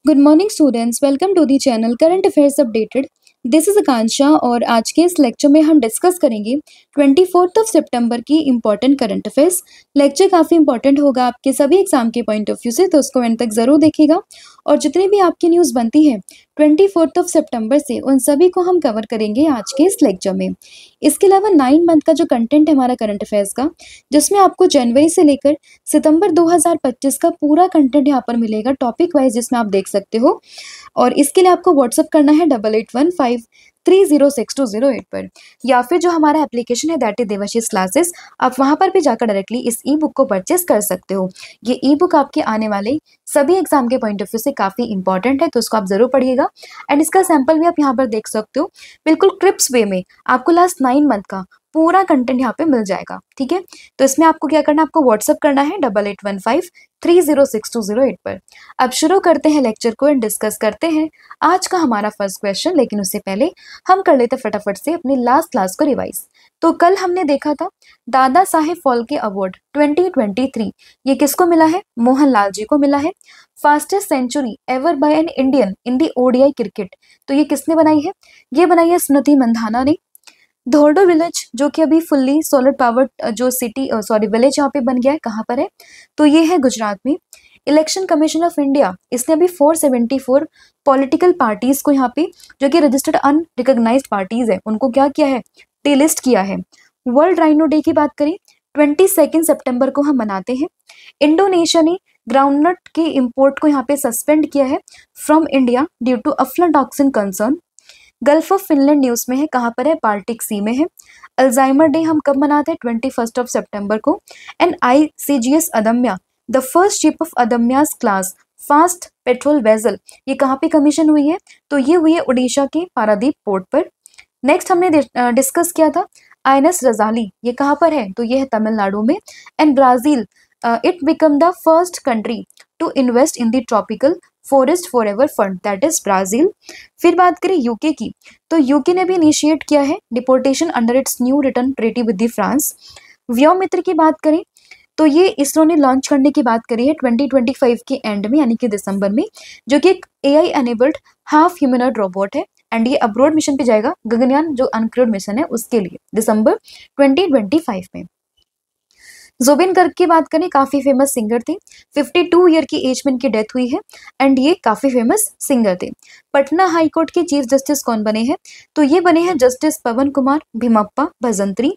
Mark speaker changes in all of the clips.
Speaker 1: Good morning students, welcome to the channel current affairs updated. This is Akanksha और आज के इस लेक्चर में हम डिस्कस करेंगे 24 सितंबर की इम्पोर्टेंट करंट अफेयर्स। लेक्चर काफ़ी इंपॉर्टेंट होगा आपके सभी एग्जाम के पॉइंट ऑफ व्यू से, तो उसको एंड तक ज़रूर देखिएगा। और जितनी भी आपकी न्यूज़ बनती है 24 से, उन सभी को हम कवर करेंगे आज के इस लेक्चर में। इसके अलावा 9 मंथ का जो कंटेंट है हमारा करंट अफेयर्स का, जिसमें आपको जनवरी से लेकर सितंबर 2025 का पूरा कंटेंट यहाँ पर मिलेगा टॉपिक वाइज, जिसमें आप देख सकते हो। और इसके लिए आपको व्हाट्सअप करना है 8815306208 पर, या फिर जो हमारा एप्लीकेशन है दैट इज देवाशीष क्लासेस, आप वहां पर भी जाकर डायरेक्टली इस ई बुक को परचेस कर सकते हो। ये ई बुक आपके आने वाले सभी एग्जाम के पॉइंट ऑफ व्यू से काफी इंपॉर्टेंट है, तो उसको आप जरूर पढ़िएगा। एंड इसका सैंपल भी आप यहाँ पर देख सकते हो, बिल्कुल क्रिप्स वे में आपको लास्ट 9 मंथ का पूरा कंटेंट यहाँ पे मिल जाएगा। ठीक है, तो इसमें आपको क्या करना है, आपको व्हाट्सअप करना है 8815306208 पर। अब शुरू करते हैं लेक्चर को एंड डिस्कस करते हैं आज का हमारा फर्स्ट क्वेश्चन। लेकिन उससे पहले हम कर लेते फटाफट से अपनी लास्ट क्लास को रिवाइज। तो कल हमने देखा था दादा साहेब फाल्के अवार्ड 2023 ये किसको मिला है? मोहनलाल जी को मिला है। Fastest century ever by an Indian in the ODI cricket, तो ये किसने बनाई है? ये बनाई है स्मृति मंधाना ने। धोर्डो विलेज जो कि अभी फुल्ली सोलर पावर्ड जो सिटी विलेज यहाँ पे बन गया है, कहाँ पर है? तो ये है गुजरात में। इलेक्शन कमीशन ऑफ इंडिया, इसने अभी 474 पॉलिटिकल पार्टीज को यहाँ पे, जो कि रजिस्टर्ड अनरिकॉग्नाइज्ड पार्टीज है, उनको क्या किया है? डिलिस्ट किया है। वर्ल्ड राइनो डे की बात करें 22 सितंबर को हम मनाते हैं। इंडोनेशिया ने ग्राउंडनट के इंपोर्ट को यहाँ पे सस्पेंड किया है from India due to aflatoxin concern. Gulf of Finland news में है, कहाँ पर है? बाल्टिक सी में है। अल्जाइमर डे हम कब मनाते हैं? 21 सितंबर को। And ICGS Adamya, the first ship of Adamya's class fast patrol vessel, ये कहाँ पे कमीशन हुई है? तो ये हुई है उड़ीसा के पारादीप पोर्ट पर। नेक्स्ट हमने डिस्कस किया था INS रजाली, ये कहाँ पर है? तो ये है तमिलनाडु में। And Brazil, it become the first country to invest in the tropical forest forever fund, that is Brazil. फिर बात करें यूके की, तो यूके ने भी इनिशिएट किया है deportation under its new return treaty with the France. Vyommitra की बात करें तो ये इसरो ने लॉन्च करने की बात करी है 2025 के एंड में, यानी कि दिसंबर में, जो कि एक AI enabled half humanoid robot है। एंड ये अब्रॉड मिशन पे जाएगा, गगनयान जो अनक्रूड मिशन है उसके लिए, दिसंबर 2025 में। जुबिन गर्ग की बात करें, काफी फेमस सिंगर थे। 52 ईयर की एज में इनकी डेथ हुई है। एंड ये काफी फेमस सिंगर थे। पटना हाई कोर्ट के चीफ जस्टिस कौन बने हैं? तो ये बने हैं जस्टिस पवन कुमार भीमप्पा भजंत्री।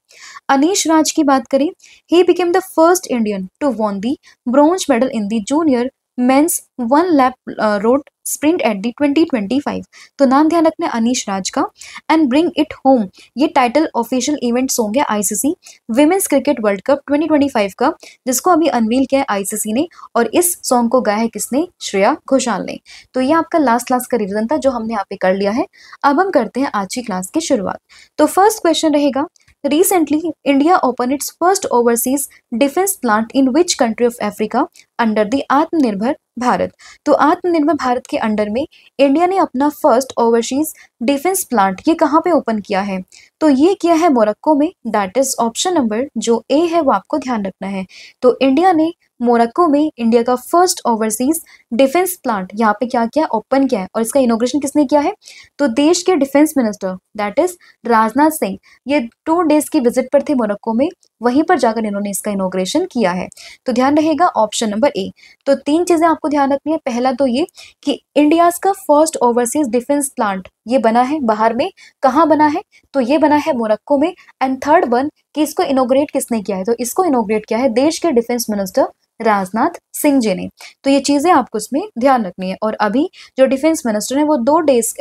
Speaker 1: अनीश राज की बात करें, he became the first Indian to won the bronze medal in the junior men's 1 lap road sprint at the 2025, तो नाम ध्यान रखना अनीश राज का। एंड ब्रिंग इट होम, ये टाइटल ऑफिशियल इवेंट सॉन्ग है ICC women's cricket world cup 2025 का, जिसको अभी अनवील किया है ICC ने। और इस सॉन्ग को गाया है किसने? श्रेया घोषाल ने। तो ये आपका लास्ट क्लास का रिवीजन था जो हमने यहाँ पे कर लिया है। अब हम करते हैं आज की क्लास की शुरुआत। तो फर्स्ट क्वेश्चन रहेगा, Recently, India opened its first overseas defense plant in which country of Africa under the आत्मनिर्भर भारत? तो आत्मनिर्भर भारत के अंडर में इंडिया ने अपना फर्स्ट ओवरसीज डिफेंस प्लांट ये कहाँ पे ओपन किया है? तो ये किया है मोरक्को में, दैट इज ऑप्शन नंबर जो A है वो आपको ध्यान रखना है। तो इंडिया ने मोरक्को में इंडिया का फर्स्ट ओवरसीज डिफेंस प्लांट यहाँ पे क्या किया? ओपन किया है। और इसका इनोग्रेशन किसने किया है? तो देश के defence minister that is Rajnath Singh, ये 2 डेज की विजिट पर थे मोरक्को में, वहीं पर जाकर इन्होंने इसका इनोग्रेशन किया है। तो ध्यान रहेगा ऑप्शन नंबर A। तो 3 चीजें आपको ध्यान रखनी है। पहला तो ये कि इंडिया का फर्स्ट ओवरसीज डिफेंस प्लांट ये बना है बाहर में, कहाँ बना है? तो ये बना है मोरक्को में। एंड थर्ड वन कि इसको इनोग्रेट किसने किया है? तो इसको इनोग्रेट किया है देश के डिफेंस मिनिस्टर राजनाथ सिंह जी ने। तो ये चीजें आपको इसमें ध्यान रखनी है। और अभी जो डिफेंस मिनिस्टर है वो 2 डेज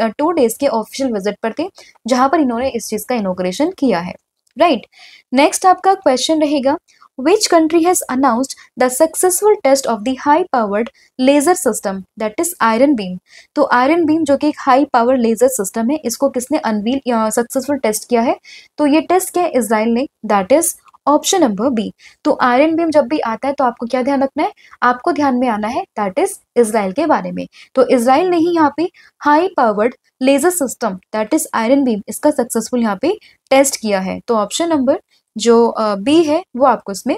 Speaker 1: के ऑफिशियल विजिट पर थे, जहां पर इन्होंने इस चीज का इनोग्रेशन किया है। राइट, नेक्स्ट आपका क्वेश्चन रहेगा, Which country has announced the successful test of the high-powered laser system that is iron beam? तो iron beam जो कि एक हाई पावर लेजर सिस्टम है, इसको किसने अनवील सक्सेसफुल टेस्ट किया है? तो ये टेस्ट किया है इजराइल ने, that is option number B। तो आयरन बीम जब भी आता है तो आपको क्या ध्यान रखना है? आपको ध्यान में आना है दैट इज इजराइल के बारे में। तो इजराइल ने ही यहाँ पे high powered laser system that is iron beam इसका सक्सेसफुल यहाँ पे टेस्ट किया है। तो ऑप्शन नंबर जो B है वो आपको इसमें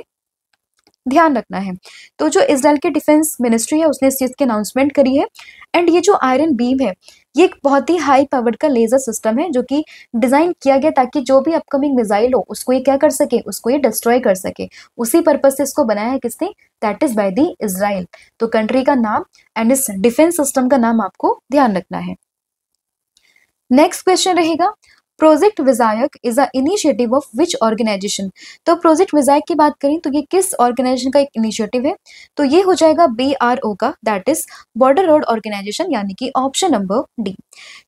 Speaker 1: ध्यान रखना है। तो जो इसराइल की डिफेंस मिनिस्ट्री है उसने इस चीज की अनाउंसमेंट करी है। एंड ये जो आयरन बीम है ये एक बहुत ही हाई पावर्ड का लेजर सिस्टम है जो कि डिजाइन किया गया ताकि जो भी अपकमिंग मिसाइल हो उसको ये क्या कर सके, उसको ये डिस्ट्रॉय कर सके। उसी पर्पज से इसको बनाया है किसने, that is by the Israel. तो कंट्री का नाम एंड इस डिफेंस सिस्टम का नाम आपको ध्यान रखना है। नेक्स्ट क्वेश्चन रहेगा, project Vijayak is a initiative of which organisation. तो प्रोजेक्ट विजायक की बात करें तो ये किस ऑर्गेनाइजेशन का एक इनिशिएटिव है, तो ये हो जाएगा BRO का, that is border road organisation, यानी कि ऑप्शन नंबर डी।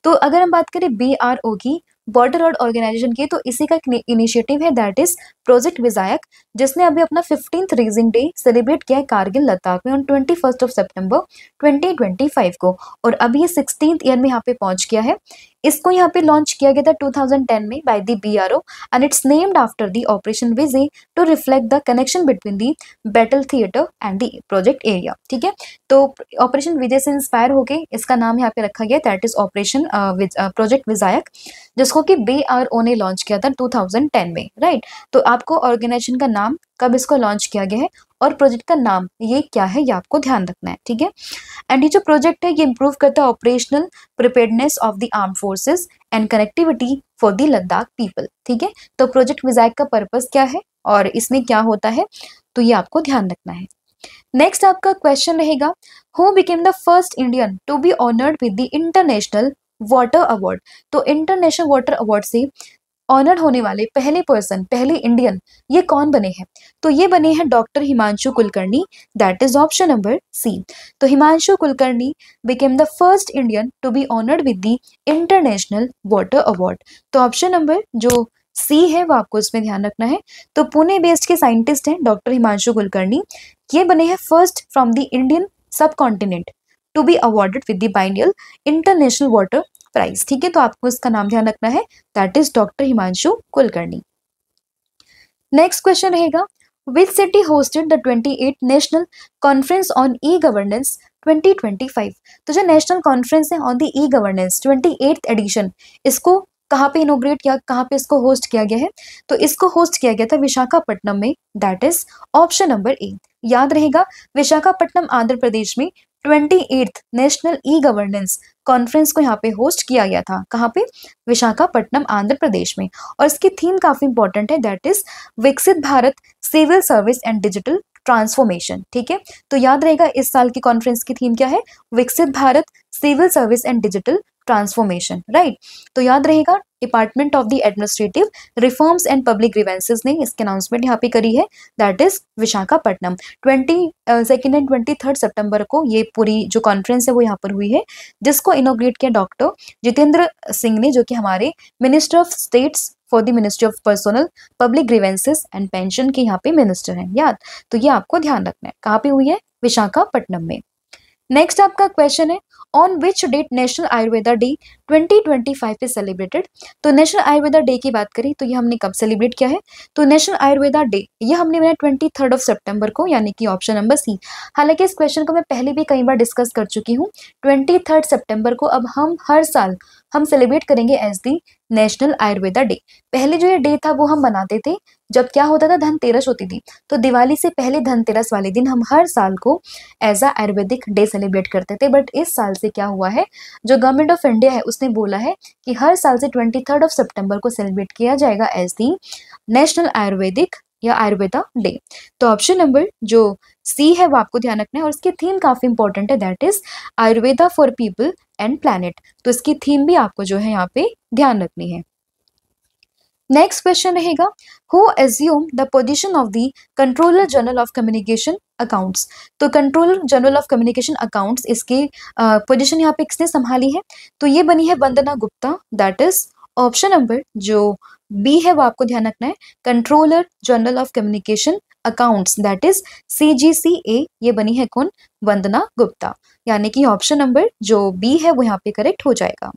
Speaker 1: तो अगर हम बात करें BRO की, बॉर्डर रोड ऑर्गेनाइजेशन की, तो इसी का इनिशिएटिव है दैट इज प्रोजेक्ट विजायक, जिसने अभी अपना 15th रेजिंग डे सेलिब्रेट किया है कारगिल लद्दाख में ऑन 21 सितंबर 2025 को, और अभी ये 16th ईयर में यहाँ पे पहुंच गया है। इसको यहाँ पे लॉन्च किया गया था 2010 में by the BRO and it's named after the operation Vijay to reflect the connection between the battle theatre and the project area. ठीक है, तो ऑपरेशन विजय से इंस्पायर होके इसका नाम यहाँ पे रखा गया, दैट इज ऑपरेशन प्रोजेक्ट विजायक, जिसको कि BRO ने लॉन्च किया था 2010 में, राइट। तो आपको ऑर्गेनाइजेशन का नाम, कब इसको लॉन्च किया गया है और प्रोजेक्ट का नाम ये क्या है, ये आपको ध्यान रखना है। ठीक है, एंड ये जो प्रोजेक्ट है ये इंप्रूव करता है operational preparedness of the arm forces and connectivity for the Ladakh people. ठीक है, तो प्रोजेक्ट विजायक का पर्पस क्या है और इसमें क्या होता है, तो ये आपको ध्यान रखना है। नेक्स्ट आपका क्वेश्चन रहेगा, who became the first Indian to be honoured with the international water award. तो इंटरनेशनल वाटर अवार्ड से ऑनर्ड होने वाले पहले पर्सन, पहले इंडियन, ये कौन बने हैं, तो ये बने हैं doctor Himanshu Kulkarni, that is option number C. तो Himanshu Kulkarni became the first Indian to be honoured with the international water award. तो ऑप्शन नंबर जो सी है वो आपको इसमें ध्यान रखना है। तो पुणे बेस्ड के साइंटिस्ट हैं डॉक्टर हिमांशु कुलकर्णी, ये बने हैं first from the Indian subcontinent to be awarded with the biennial international water prize. ठीक है, तो आपको इसका नाम ध्यान रखना है, that is doctor Himanshu Kulkarni. Next question रहेगा, which city hosted the 28th national conference on E governance 2025। तो जो नेशनल कॉन्फ्रेंस है on the E governance 28th edition, इसको कहाँ पे इनोग्रेट किया, कहाँ पे इसको होस्ट किया गया है, तो इसको होस्ट किया गया था विशाखापट्टनम में, दैट इज ऑप्शन नंबर ए। याद रहेगा, विशाखापट्टनम आंध्र प्रदेश में 28th national e governance conference को यहाँ पे होस्ट किया गया था, कहाँ पे, विशाखापट्टनम आंध्र प्रदेश में। और इसकी थीम काफी इंपॉर्टेंट है, that is Viksit Bharat civil service and digital transformation. ठीक है, तो याद रहेगा इस साल की कॉन्फ्रेंस की थीम क्या है, Viksit Bharat civil service and digital transformation, right. तो याद रहेगा department of the administrative reforms and public grievances ने इसकी अनाउंसमेंट यहाँ पे करी है, दैट इज विशाखापट्टनम। 22 एंड 23 सितंबर को ये पूरी जो कॉन्फ्रेंस है वो यहाँ पर हुई है, जिसको इनोग्रेट किया डॉक्टर जितेंद्र सिंह ने, जो कि हमारे minister of states for the ministry of personnel public grievances and pension के यहाँ पे मिनिस्टर हैं, याद। तो ये आपको ध्यान रखना है, कहाँ पे हुई है, विशाखापट्टनम में। नेक्स्ट आपका क्वेश्चन है, on which date national Ayurveda day 2025 is celebrated. तो नेशनल आयुर्वेदा डे की बात करें तो ये हमने कब सेलिब्रेट किया है, तो नेशनल आयुर्वेदा डे ये हमने बनाया 23 सितंबर को, यानी कि ऑप्शन नंबर सी। हालांकि इस क्वेश्चन को मैं पहले भी कई बार डिस्कस कर चुकी हूँ। 23 सितंबर को अब हम हर साल हम सेलिब्रेट करेंगे as the national Ayurveda day. पहले जो ये डे था वो हम मनाते थे जब क्या होता था, धनतेरस होती थी, तो दिवाली से पहले धनतेरस वाले दिन हम हर साल को as a Ayurvedic day celebrate करते थे। बट इस साल से क्या हुआ है, जो गवर्नमेंट ऑफ इंडिया है उसने बोला है कि हर साल से 23 सितंबर को सेलिब्रेट किया जाएगा एज दी नेशनल आयुर्वेदिक या आयुर्वेदा डे। तो ऑप्शन नंबर जो सी है वो आपको ध्यान रखना है, और इसकी थीम काफी इंपॉर्टेंट है, that is Ayurveda for people and planet. तो इसकी थीम भी आपको जो है यहाँ पे ध्यान रखनी है। नेक्स्ट क्वेश्चन रहेगा, who assume the position of the controller general of communication accounts. तो controller general of communication accounts इसकी पोजीशन यहाँ पे किसने संभाली है, तो ये बनी है Vandana Gupta, that is option number जो बी है वो आपको ध्यान रखना है, controller general of communication accounts, that is CGCA, ये बनी है कौन, वंदना गुप्ता, यानी कि ऑप्शन नंबर जो बी है वो यहाँ पे करेक्ट हो जाएगा।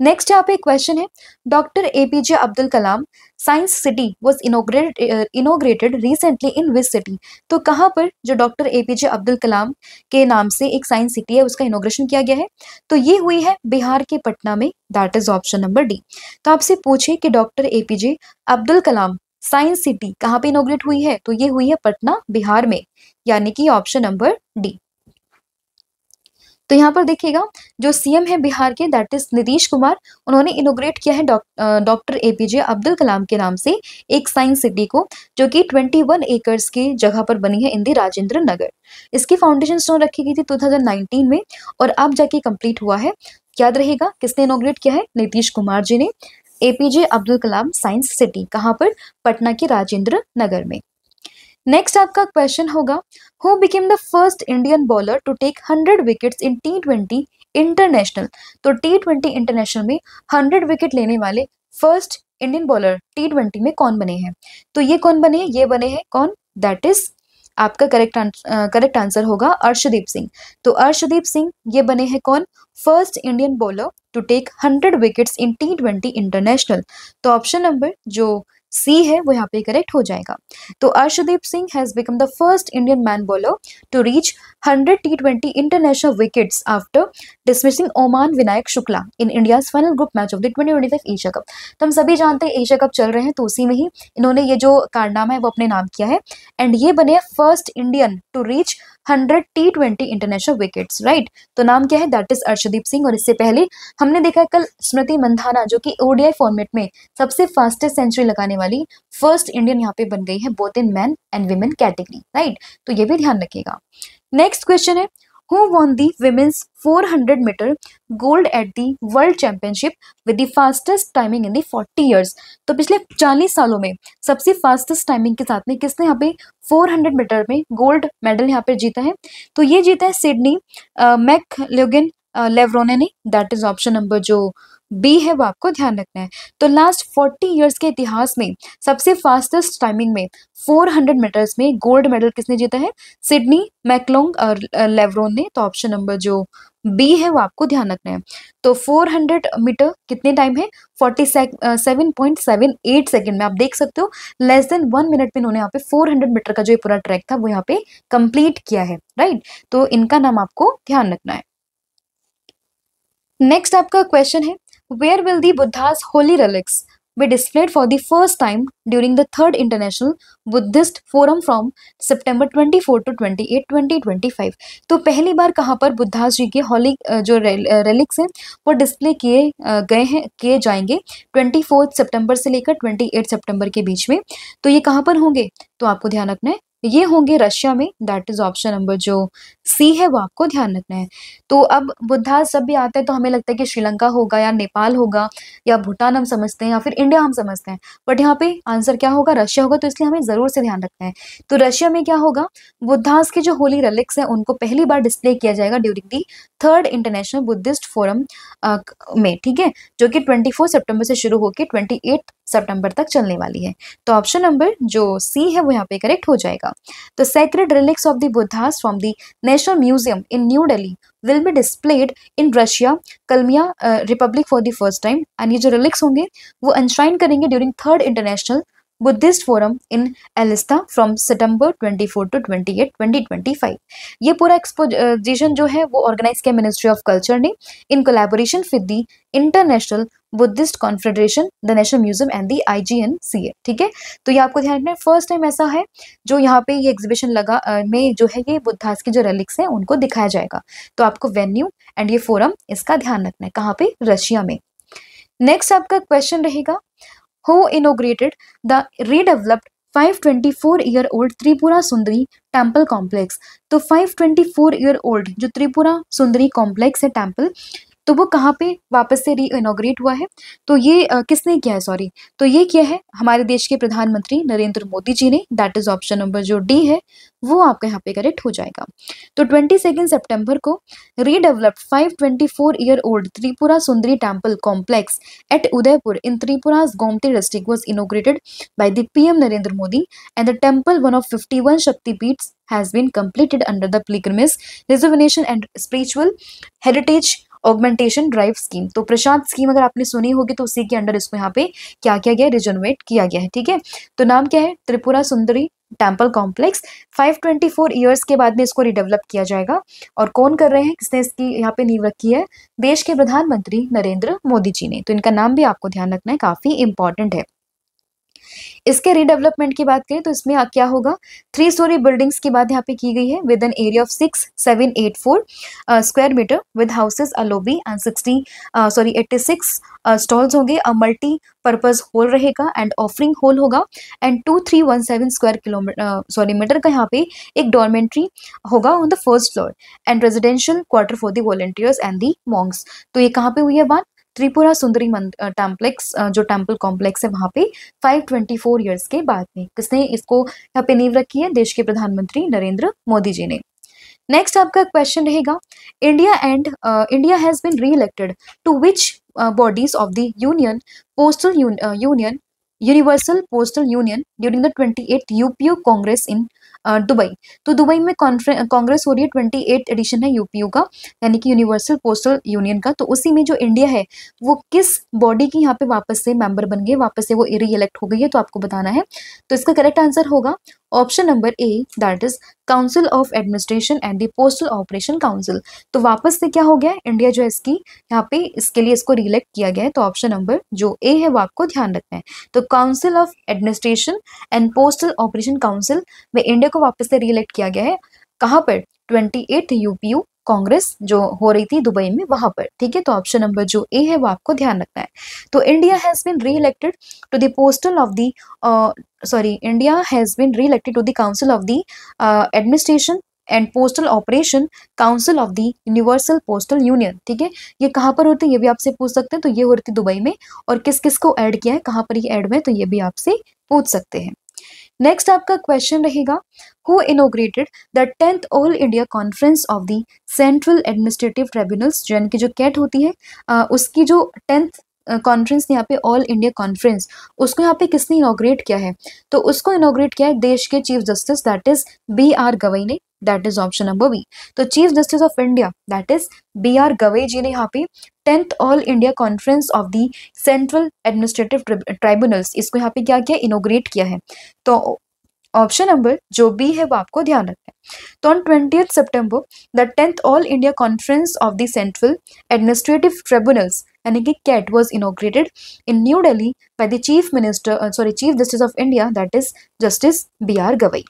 Speaker 1: नेक्स्ट यहाँ पे क्वेश्चन है, doctor APJ Abdul Kalam science city was inaugurated recently in which city. तो कहाँ पर जो डॉक्टर APJ अब्दुल कलाम के नाम से एक साइंस सिटी है उसका इनोग्रेशन किया गया है, तो ये हुई है बिहार के पटना में, that is option number D. तो आपसे पूछे कि doctor APJ Abdul Kalam science city कहाँ पे इनोग्रेट हुई है? तो ये हुई है पटना, बिहार में, यानी कि ऑप्शन नंबर डी। तो यहाँ पर देखिएगा जो सीएम है बिहार के, दैट इज नीतीश कुमार, उन्होंने इनोग्रेट किया है डॉक्टर एपीजे अब्दुल कलाम के नाम से एक साइंस सिटी को, जो कि 21 एकर्स की जगह पर बनी है इन दी राजेंद्र नगर। इसकी फाउंडेशन स्टोन रखी गई थी 2019 में और अब जाके कंप्लीट हुआ है। याद रहेगा किसने इनोग्रेट किया है? नीतीश कुमार जी ने APJ Abdul Kalam science city, कहाँ पर? पटना के राजेंद्र नगर में। नेक्स्ट आपका क्वेश्चन होगा, who became the first Indian bowler to take 100 wickets in T20 international? तो T20 इंटरनेशनल में 100 विकेट लेने वाले फर्स्ट इंडियन बॉलर T20 में कौन बने हैं? तो ये कौन बने हैं? ये बने हैं कौन? दैट इज आपका करेक्ट आंसर होगा अर्शदीप सिंह। तो अर्शदीप सिंह ये बने हैं कौन? First Indian bowler to take 100 wickets in T20 international. तो ऑप्शन नंबर जो सी है वो यहाँ पे करेक्ट हो जाएगा। तो Arshdeep Singh has become the first Indian man bowler to reach 100 T20 international wickets after dismissing Oman Vinayak Shukla in India's final group match of the 2025 Asia Cup. तो हम सभी जानते हैं एशिया कप चल रहे हैं, तो उसी में ही इन्होंने ये जो कारनामा है वो अपने नाम किया है एंड ये बने first Indian to reach 100 T20 international wickets, right. तो नाम क्या है? That is Arshdeep Singh. और इससे पहले हमने देखा कल स्मृति मंधाना जो कि ओडीआई फॉर्मेट में सबसे फास्टेस्ट सेंचुरी लगाने वाली फर्स्ट इंडियन यहाँ पे बन गई है, both in man and women category, right. तो ये भी ध्यान रखिएगा। नेक्स्ट क्वेश्चन है, who won the women's 400 metre gold at the world championship with the fastest timing in the 40 years? तो पिछले 40 सालों में सबसे फास्टेस्ट टाइमिंग के साथ में किसने यहाँ पे 400 मीटर में गोल्ड मेडल यहाँ पे जीता है? तो ये जीता है सिडनी मैकल्यूगन लेवरोने ने। दैट इज ऑप्शन नंबर जो बी है वो आपको ध्यान रखना है। तो लास्ट 40 इयर्स के इतिहास में सबसे फास्टेस्ट टाइमिंग में 400 मीटर्स में गोल्ड मेडल किसने जीता है? सिडनी मैकलोंग और लेवरोन ने। तो ऑप्शन नंबर जो बी है वो आपको ध्यान रखना है। तो 400 मीटर कितने टाइम है? 47.78 सेकेंड में। आप देख सकते हो लेस देन 1 मिनट में इन्होंने यहाँ पे 400 मीटर का जो पूरा ट्रैक था वो यहाँ पे कंप्लीट किया है, राइट। तो इनका नाम आपको ध्यान रखना है। नेक्स्ट आपका क्वेश्चन है, where will the Buddha's holy relics be displayed for the first time during the third International Buddhist Forum from September 24 to 28, 2025? तो पहली बार कहाँ पर बुद्धास जी के हॉली जो रेलिक्स हैं वो डिस्प्ले किए जाएंगे 24 सितंबर से लेकर 28 सितंबर के बीच में। तो ये कहाँ पर होंगे? तो आपको ध्यान रखना है ये होंगे रशिया में। दैट इज ऑप्शन नंबर जो सी है वो आपको ध्यान रखना है। तो अब बुद्धा जब भी आता है तो हमें लगता है कि श्रीलंका होगा या नेपाल होगा या भूटान हम समझते हैं या फिर इंडिया हम समझते हैं, बट यहाँ पे आंसर क्या होगा? रशिया होगा। तो इसलिए हमें जरूर से ध्यान रखना है। तो रशिया में क्या होगा? बुद्धास के जो होली रेलिक्स हैं उनको पहली बार डिस्प्ले किया जाएगा during the third international Buddhist forum में, ठीक है, जो कि 24 सितंबर से शुरू होकर 28 सितंबर तक चलने वाली है। तो ऑप्शन नंबर जो सी है वो यहाँ पे करेक्ट हो जाएगा। तो sacred relics of the Buddha's from the national museum in new Delhi will be displayed in Russia Kalmykia republic for the first time and ये जो रिलिक्स होंगे वो एनश्राइन करेंगे during third international Buddhist forum in Elista from September 24 to 28, 2025। ये पूरा exposition जो है वो ऑर्गेनाइज किया मिनिस्ट्री ऑफ कल्चर ने in collaboration with the international Buddhist confederation, the national museum and the IGNCA, ठीक है। तो ये आपको ध्यान रखना है, फर्स्ट टाइम ऐसा है जो यहाँ पे ये एग्जीबिशन लगा में जो है ये बुद्धास के जो रेलिक्स हैं उनको दिखाया जाएगा। तो आपको वेन्यू एंड ये फोरम इसका ध्यान रखना है, कहाँ पे? रशिया में। नेक्स्ट आपका क्वेश्चन रहेगा, who inaugurated the redeveloped 524-year-old Tripura Sundari temple complex? तो 524-year-old जो त्रिपुरा सुंदरी कॉम्प्लेक्स है टेम्पल, तो वो कहाँ पे वापस से री इनॉग्रेट हुआ है? तो ये किसने किया है? सॉरी, तो ये किया है हमारे देश के प्रधानमंत्री नरेंद्र मोदी जी ने। दैट इज ऑप्शन नंबर जो डी है वो आपका यहाँ पे करेक्ट हो जाएगा। तो 22 सितंबर को redeveloped 524-year-old Tripura Sundari temple complex at Udaipur in Tripura's Gomati district was inaugurated by the PM Narendra Modi and the temple, one of 51 Shakti Peeths, has been completed under the pilgrimage, rejuvenation and spiritual heritage augmentation drive scheme. तो प्रशांत scheme अगर आपने सुनी होगी तो उसी के under इसको यहाँ पे क्या किया गया? रिजोनवेट किया गया है, ठीक है। तो नाम क्या है? Tripura Sundari temple complex. 524 years के बाद में इसको रिडेवलप किया जाएगा। और कौन कर रहे हैं? किसने इसकी यहाँ पे नींव रखी है? देश के प्रधानमंत्री नरेंद्र मोदी जी ने। तो इनका नाम भी आपको ध्यान रखना है, काफी इंपॉर्टेंट है। इसके रीडेवलपमेंट की बात करें तो इसमें क्या होगा, 3 स्टोरी बिल्डिंग्स की बात यहाँ पे की गई है with an area of 6784 square metre with houses, a lobby and 86 stalls होंगे, अ मल्टी पर्पज हॉल रहेगा एंड ऑफरिंग हॉल होगा एंड 2317 स्क्वायर मीटर का यहाँ पे एक डॉर्मेंट्री होगा on the first floor and residential quarter for the volunteers and the monks. तो ये कहाँ पे हुई है बात, त्रिपुरा सुंदरी टेम्प्लेक्स जो टेम्पल कॉम्प्लेक्स है वहाँ पे 524 ईयर्स के बाद में। किसने इसको यहाँ पे नींव रखी है, देश के प्रधानमंत्री नरेंद्र मोदी जी ने। नेक्स्ट आपका क्वेश्चन रहेगा, India has been re elected to which bodies of the union postal union universal postal union during the 28th UPU congress in Dubai. तो दुबई में कांग्रेस हो रही है, 28 एडिशन है यूपीयू का, यानी कि यूनिवर्सल पोस्टल यूनियन का। तो उसी में जो इंडिया है वो किस बॉडी की यहाँ पे वापस से मेंबर बन गए, वापस से वो री इलेक्ट हो गई है, तो आपको बताना है। तो इसका करेक्ट आंसर होगा option number A, that is council of administration and the postal operation council. तो वापस से क्या हो गया, इंडिया जो है इसकी यहाँ पे इसके लिए इसको रिलेक्ट किया गया है। तो ऑप्शन नंबर जो ए है वो आपको ध्यान रखना है। तो council of administration and postal operation council में इंडिया को वापस से रिलेक्ट किया गया है। कहाँ पर, 28 यूपीयू कांग्रेस जो हो रही थी दुबई में वहां पर। ठीक है, तो ऑप्शन नंबर जो ए है वो आपको ध्यान रखना है। तो India has been re elected to the postal of the India has been re-elected to the Council of the Administration and postal operation council of the universal postal union. ठीक है, ये कहाँ पर होती है ये भी आपसे पूछ सकते हैं। तो ये हो रही थी दुबई में, और किस किस को ऐड किया है, कहाँ पर ये ऐड में, तो ये भी आपसे पूछ सकते हैं। नेक्स्ट आपका क्वेश्चन रहेगा, who inaugurated the 10th all India conference of the central administrative tribunals, यानी कि जो कैट होती है उसकी जो 10th कॉन्फ्रेंस यहाँ पे ऑल इंडिया कॉन्फ्रेंस, उसको यहाँ पे किसने इनोग्रेट किया है, तो उसको इनोग्रेट किया है देश के chief justice that is BR Gavai ने, that is option number B. तो chief justice of India that is BR Gavai ji ने यहाँ पे 10th all India conference of the central administrative tribunals, इसको यहाँ पे क्या किया, इनोग्रेट किया है। तो ऑप्शन नंबर जो बी है वो आपको ध्यान रखना है। तो on 20th September the 10th all India conference of the central administrative tribunals यानी कि CAT was inaugurated in new Delhi by the chief justice of India that is justice BR Gavai.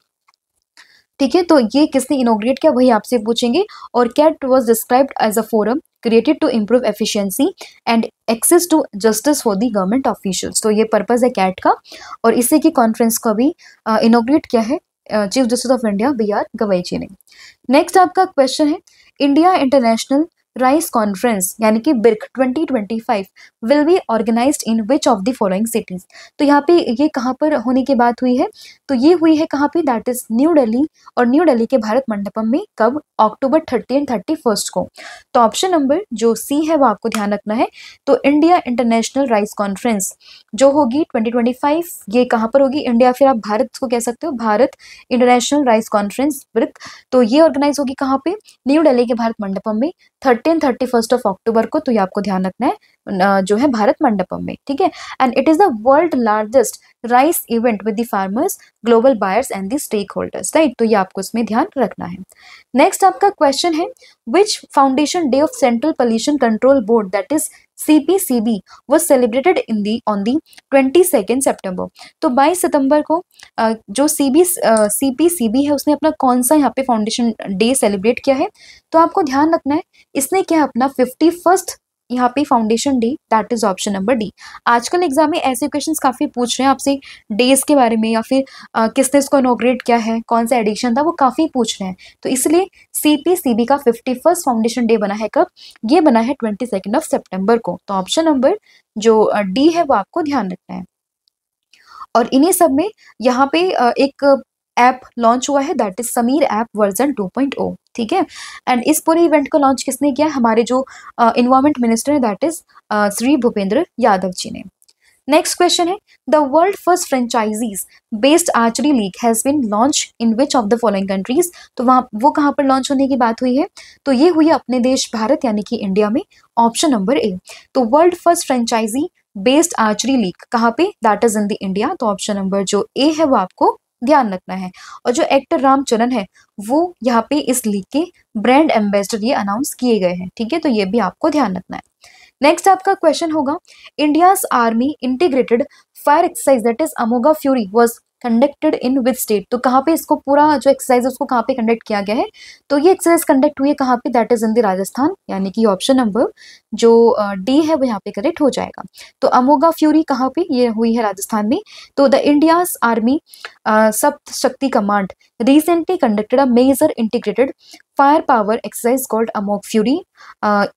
Speaker 1: ठीक है, तो ये किसने इनोग्रेट किया वही आपसे पूछेंगे। और CAT was described as a forum created to improve efficiency and access to justice for the government officials. तो ये पर्पस है कैट का, और इसी की कॉन्फ्रेंस को भी इनोग्रेट किया है chief justice of India BR Gavai ji ने। नेक्स्ट आपका क्वेश्चन है, इंडिया इंटरनेशनल राइस कॉन्फ्रेंस यानी कि BIRC 2025 will be organised in which of the following cities. तो यहाँ पे ये कहाँ पर होने की बात हुई है, तो ये हुई है कहाँ पे, दैट इज न्यू दिल्ली, और न्यू दिल्ली के भारत मंडपम में कब, अक्टूबर 30 एंड 31 को। तो ऑप्शन नंबर जो सी है वो आपको ध्यान रखना है। तो इंडिया इंटरनेशनल राइस कॉन्फ्रेंस जो होगी 2025, ये कहाँ पर होगी, इंडिया, फिर आप भारत को कह सकते हो, Bharat international rice conference Virk. तो ये ऑर्गेनाइज होगी कहाँ पे, न्यू दिल्ली के भारत मंडपम में 30 एंड 31 अक्टूबर को। तो ये आपको ध्यान रखना है जो है भारत मंडपम में। ठीक है, and it is the world largest rice event with the farmers, global buyers and the stakeholders, right. तो ये आपको इसमें ध्यान रखना है। नेक्स्ट आपका क्वेश्चन है, which foundation day of central pollution control board that is CPCB was celebrated on the 22nd September। तो 22 सितंबर को जो CPCB है उसने अपना कौन सा यहाँ पे फाउंडेशन डे सेलिब्रेट किया है, तो आपको ध्यान रखना है इसने क्या अपना 51st यहाँ पे foundation day, that is option number D. आजकल एग्जाम में ऐसे क्वेश्चंस काफी पूछ रहे हैं आपसे डेज के बारे में, या फिर किसने इसको इनॉग्रेट किया है, कौन सा एडिशन था, वो काफी पूछ रहे हैं। तो इसलिए CPCB का 51st फाउंडेशन डे बना है कब, ये बना है 22 सितंबर को। तो ऑप्शन नंबर जो डी है वो आपको ध्यान रखना है। और इन्हीं सब में यहाँ पे एक ऐप लॉन्च हुआ है that is Sameer app version 2.0। ठीक है, एंड इस पूरे इवेंट को लॉन्च किसने किया, हमारे जो इन्वायरमेंट मिनिस्टर है दैट इज श्री भूपेंद्र यादव जी ने। नेक्स्ट क्वेश्चन है, the world first franchises based archery league has been launch in which of the following countries. तो वहाँ वो कहाँ पर लॉन्च होने की बात हुई है, तो ये हुई अपने देश भारत यानी कि इंडिया में, ऑप्शन नंबर ए। तो world first franchise based archery league कहाँ पे, that is in the India. तो ऑप्शन नंबर जो ए है वो आपको ध्यान रखना है। और जो एक्टर रामचरण है वो यहाँ पे इस लीग के ब्रांड एम्बेसडर ये अनाउंस किए गए हैं। ठीक है, तो ये भी आपको ध्यान रखना है। नेक्स्ट आपका क्वेश्चन होगा, India's army integrated fire exercise that is Amogh fury was conducted in which state, तो कहाँ पे इसको पूरा जो एक्सरसाइज है उसको कहाँ पे कंडक्ट किया गया है, तो ये एक्सरसाइज कंडक्ट हुई है कहाँ पे, that is in the Rajasthan, यानी कि ऑप्शन नंबर जो डी है वो यहाँ पे करेक्ट हो जाएगा। तो अमोगा फ्यूरी कहाँ पे ये हुई है, राजस्थान में। तो द इंडियाज आर्मी सप्त शक्ति command recently conducted a major integrated firepower exercise called Amok Fury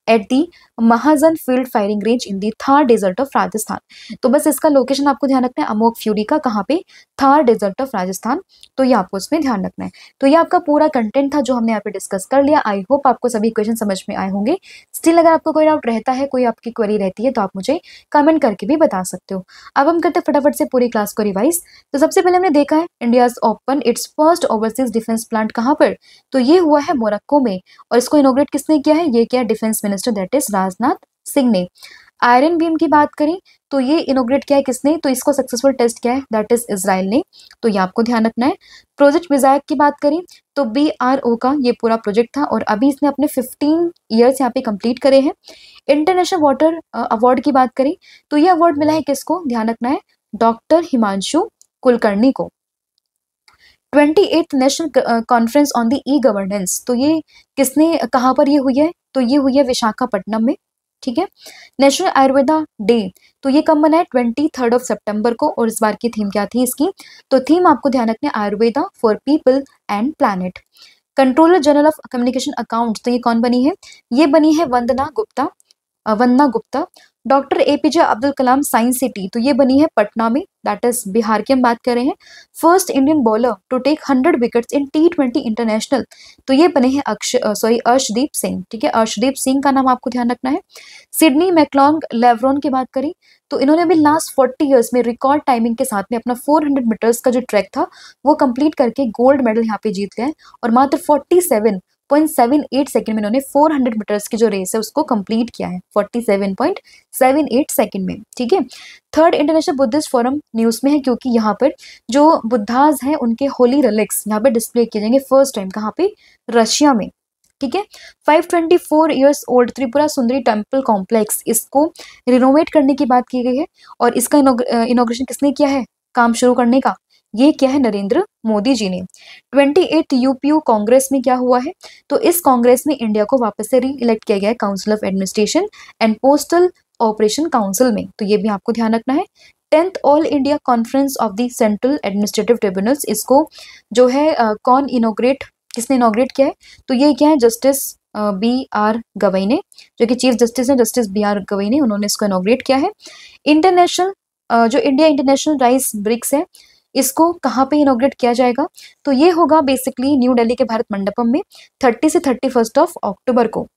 Speaker 1: at the Mahajan field firing range in the Thar desert of Rajasthan. तो बस इसका लोकेशन आपको ध्यान रखना है, अमोक फ्यूरी का कहाँ पे, थार डेजर्ट ऑफ राजस्थान, तो ये आपको इसमें ध्यान रखना है। तो ये आपका पूरा कंटेंट था जो हमने यहाँ पे डिस्कस कर लिया। आई होप आपको सभी क्वेश्चन समझ में आए होंगे। स्टिल अगर आपको कोई डाउट रहता है, कोई आपकी क्वेरी रहती है, तो आप मुझे कमेंट करके भी बता सकते हो। अब हम करते फटाफट से पूरी क्लास को रिवाइज। तो सबसे पहले हमने देखा है India's open it's first overseas defence plant कहाँ पर, तो ये हुआ है मोरक्को में, और इसको इनोग्रेट किसने किया है, ये किया defence minister that is Rajnath Singh ने। आयरन बीम की बात करें तो ये इनोग्रेट किया है किसने, तो इसको सक्सेसफुल टेस्ट किया है दैट इज इजराइल ने, तो ये आपको ध्यान रखना है। प्रोजेक्ट विजायक की बात करें तो BRO का ये पूरा प्रोजेक्ट था, और अभी इसने अपने 15 ईयर्स यहाँ पे कंप्लीट करे हैं। इंटरनेशनल वाटर अवार्ड की बात करें तो ये अवार्ड मिला है किसको, ध्यान रखना है, डॉक्टर हिमांशु कुलकर्णी को। 28th national conference on the E governance, तो ये किसने कहाँ पर ये हुई है, तो ये हुई है विशाखापट्टनम में, ठीक है। नेशनल आयुर्वेदा डे, तो ये कब मना है, 23 ऑफ सितंबर को, और इस बार की थीम क्या थी इसकी, तो थीम आपको ध्यान रखना है Ayurveda for people and planet. Controller general of communication accounts, तो ये कौन बनी है, ये बनी है Vandana Gupta. Doctor APJ Abdul Kalam science city, तो ये बनी है पटना में, दैट इज बिहार की हम बात कर रहे हैं। First Indian bowler to take 100 wickets in T20 international, तो ये बने हैं अर्शदीप सिंह, ठीक है, अर्शदीप सिंह का नाम आपको ध्यान रखना है। सिडनी मैकलॉन्ग लेवरॉन की बात करें तो इन्होंने अभी लास्ट 40 ईयर्स में रिकॉर्ड टाइमिंग के साथ में अपना 400 मीटर्स का जो ट्रैक था वो कंप्लीट करके गोल्ड मेडल यहाँ पे जीत गए, और मात्र 47.78 सेकंड में इन्होंने 400 मीटर्स की जो रेस है उसको कंप्लीट किया है, 47.78 सेकंड में, ठीक है। Third international Buddhist forum news में है, क्योंकि यहाँ पर जो बुद्धाज हैं उनके होली रिलिक्स यहाँ पे डिस्प्ले किए जाएंगे फर्स्ट टाइम, कहाँ पे, रशिया में, ठीक है। 524 years old Tripura Sundari temple complex, इसको रिनोवेट करने की बात की गई है, और इसका इनॉग्रेशन किसने किया है, काम शुरू करने का, ये क्या है, नरेंद्र मोदी जी ने। 28th UPU कांग्रेस में क्या हुआ है, तो इस कांग्रेस में इंडिया को वापस से री इलेक्ट किया गया है council of administration and postal operation council में, तो ये भी आपको ध्यान रखना है। 10th all India conference of the central administrative tribunals, इसको जो है किसने इनॉग्रेट किया है, तो ये क्या है, जस्टिस BR गवई ने, जो कि चीफ जस्टिस है जस्टिस BR गवई ने, उन्होंने इसको इनॉग्रेट किया है। इंटरनेशनल जो इंडिया इंटरनेशनल राइस ब्रिक्स है, इसको कहाँ पे इनॉग्रेट किया जाएगा, तो ये होगा बेसिकली न्यू दिल्ली के भारत मंडपम में 30 से 31 ऑफ अक्टूबर को।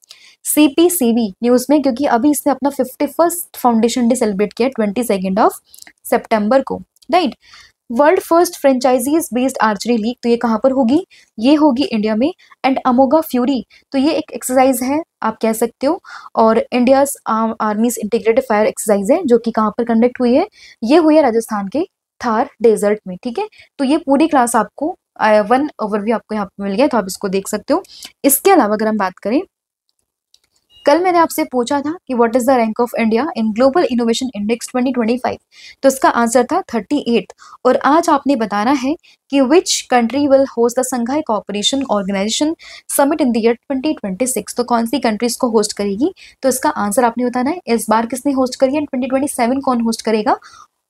Speaker 1: CPCB न्यूज में, क्योंकि अभी इसने अपना 51st फाउंडेशन डे सेलिब्रेट किया 22 ऑफ सितंबर को, right. World first franchises based archery league, तो ये कहाँ पर होगी, ये होगी इंडिया में। एंड अमोगा फ्यूरी, तो ये एक एक्सरसाइज है आप कह सकते हो, और इंडियाज आर्मीज इंटीग्रेटेड फायर एक्सरसाइज है, जो कि कहाँ पर कंडक्ट हुई है, ये हुई है राजस्थान के थार डेजर्ट में, ठीक है। तो ये पूरी क्लास आपको वन ओवरव्यू आपको यहाँ पे मिल गया, तो आप इसको देख सकते हो। इसके अलावा अगर हम बात करें, कल मैंने आपसे पूछा था कि what is the rank of India in global innovation index 2025, तो इसका आंसर था 38, और आज आपने बताना है कि which country will host the Shanghai cooperation organisation summit in the year 2026, तो कौन सी कंट्री इसको होस्ट करेगी, तो इसका आंसर आपने बताना है। इस बार किसने होस्ट करी है, 2027 कौन होस्ट करेगा,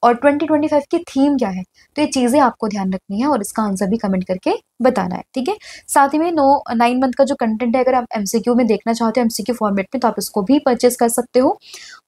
Speaker 1: और 2025 की थीम क्या है, तो ये चीजें आपको ध्यान रखनी है, और इसका आंसर भी कमेंट करके बताना है, ठीक है। साथ ही में 9 मंथ का जो कंटेंट है, अगर आप MCQ में देखना चाहते हो MCQ फॉर्मेट में, तो आप इसको भी परचेस कर सकते हो।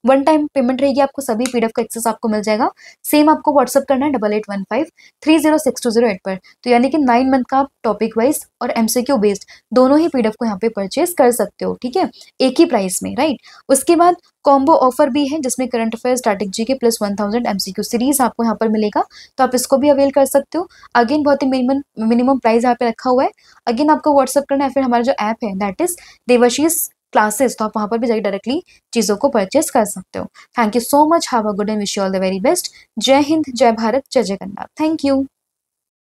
Speaker 1: 1 टाइम पेमेंट रहेगी, आपको सभी PDF का एक्सेस आपको मिल जाएगा। सेम आपको व्हाट्सअप करना है 8815306208 पर, तो यानी कि 9 मंथ का टॉपिक वाइज और MCQ बेस्ड दोनों ही PDF को यहाँ पे परचेस कर सकते हो, ठीक है, एक ही प्राइस में, राइट। उसके बाद कॉम्बो ऑफर भी है, जिसमें करंट अफेयर स्टैटिक जी के प्लस 1000 MCQ सीरीज आपको यहाँ पर मिलेगा, तो आप इसको भी अवेल कर सकते हो। अगेन बहुत ही मिनिमम प्राइस यहाँ पे रखा हुआ है। अगेन आपको व्हाट्सअप करना है, फिर हमारा जो ऐप है दैट इज देवाशीष क्लासेस, तो आप वहां पर भी जाकर डायरेक्टली चीजों को परचेस कर सकते हो। Thank you so much, have a good and wish you all the very best. जय हिंद, जय भारत, जय जगन्नाथ, थैंक यू।